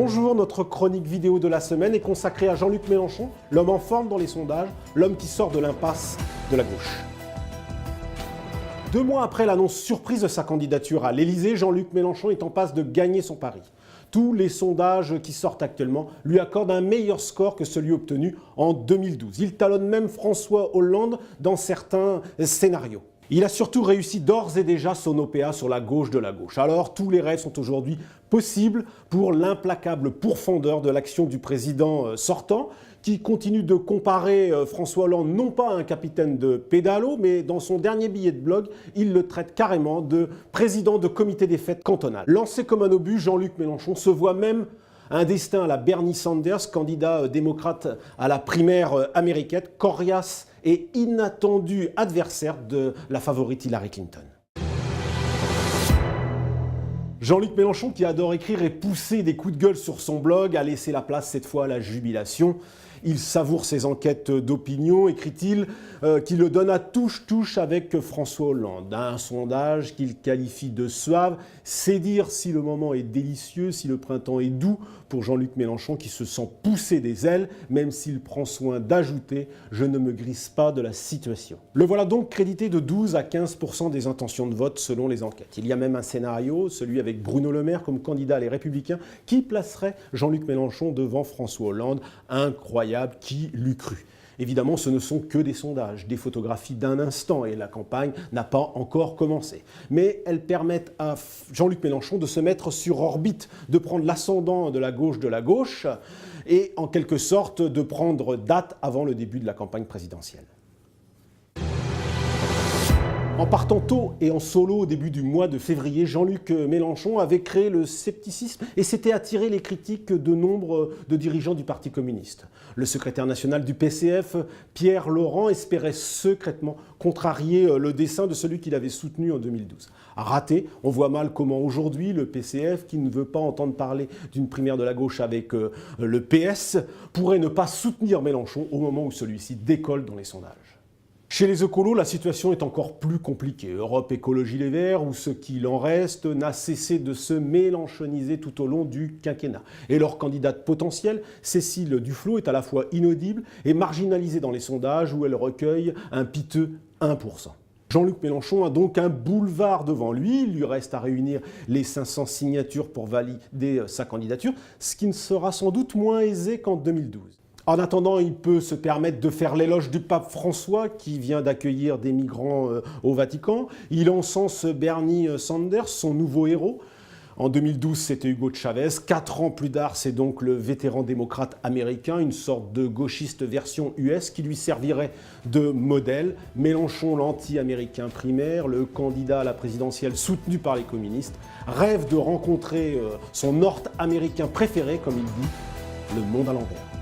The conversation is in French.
Bonjour, notre chronique vidéo de la semaine est consacrée à Jean-Luc Mélenchon, l'homme en forme dans les sondages, l'homme qui sort de l'impasse de la gauche. 2 mois après l'annonce surprise de sa candidature à l'Élysée, Jean-Luc Mélenchon est en passe de gagner son pari. Tous les sondages qui sortent actuellement lui accordent un meilleur score que celui obtenu en 2012. Il talonne même François Hollande dans certains scénarios. Il a surtout réussi d'ores et déjà son OPA sur la gauche de la gauche. Alors tous les rêves sont aujourd'hui possibles pour l'implacable pourfendeur de l'action du président sortant, qui continue de comparer François Hollande non pas à un capitaine de pédalo, mais dans son dernier billet de blog, il le traite carrément de président de comité des fêtes cantonales. Lancé comme un obus, Jean-Luc Mélenchon se voit même un destin à la Bernie Sanders, candidat démocrate à la primaire américaine, coriace et inattendu adversaire de la favorite Hillary Clinton. Jean-Luc Mélenchon, qui adore écrire et pousser des coups de gueule sur son blog, a laissé la place cette fois à la jubilation. Il savoure ses enquêtes d'opinion, écrit-il, qui le donne à touche-touche avec François Hollande. Un sondage qu'il qualifie de suave. C'est dire si le moment est délicieux, si le printemps est doux pour Jean-Luc Mélenchon qui se sent pousser des ailes, même s'il prend soin d'ajouter « je ne me grisse pas de la situation ». Le voilà donc crédité de 12 à 15% des intentions de vote selon les enquêtes. Il y a même un scénario, celui avec Bruno Le Maire comme candidat à Les Républicains, qui placerait Jean-Luc Mélenchon devant François Hollande. Incroyable, qui l'eût cru? Évidemment, ce ne sont que des sondages, des photographies d'un instant et la campagne n'a pas encore commencé. Mais elles permettent à Jean-Luc Mélenchon de se mettre sur orbite, de prendre l'ascendant de la gauche et en quelque sorte de prendre date avant le début de la campagne présidentielle. En partant tôt et en solo au début du mois de février, Jean-Luc Mélenchon avait créé le scepticisme et s'était attiré les critiques de nombre de dirigeants du Parti communiste. Le secrétaire national du PCF, Pierre Laurent, espérait secrètement contrarier le dessein de celui qu'il avait soutenu en 2012. Raté, on voit mal comment aujourd'hui le PCF, qui ne veut pas entendre parler d'une primaire de la gauche avec le PS, pourrait ne pas soutenir Mélenchon au moment où celui-ci décolle dans les sondages. Chez les écolos, la situation est encore plus compliquée. Europe Écologie Les Verts, ou ce qu'il en reste, n'a cessé de se mélenchoniser tout au long du quinquennat. Et leur candidate potentielle, Cécile Duflot, est à la fois inaudible et marginalisée dans les sondages où elle recueille un piteux 1%. Jean-Luc Mélenchon a donc un boulevard devant lui. Il lui reste à réunir les 500 signatures pour valider sa candidature, ce qui ne sera sans doute moins aisé qu'en 2012. En attendant, il peut se permettre de faire l'éloge du pape François qui vient d'accueillir des migrants au Vatican. Il encense Bernie Sanders, son nouveau héros. En 2012, c'était Hugo Chavez. 4 ans plus tard, c'est donc le vétéran démocrate américain, une sorte de gauchiste version US qui lui servirait de modèle. Mélenchon, l'anti-américain primaire, le candidat à la présidentielle soutenu par les communistes, rêve de rencontrer son nord-américain préféré, comme il dit, le monde à l'envers.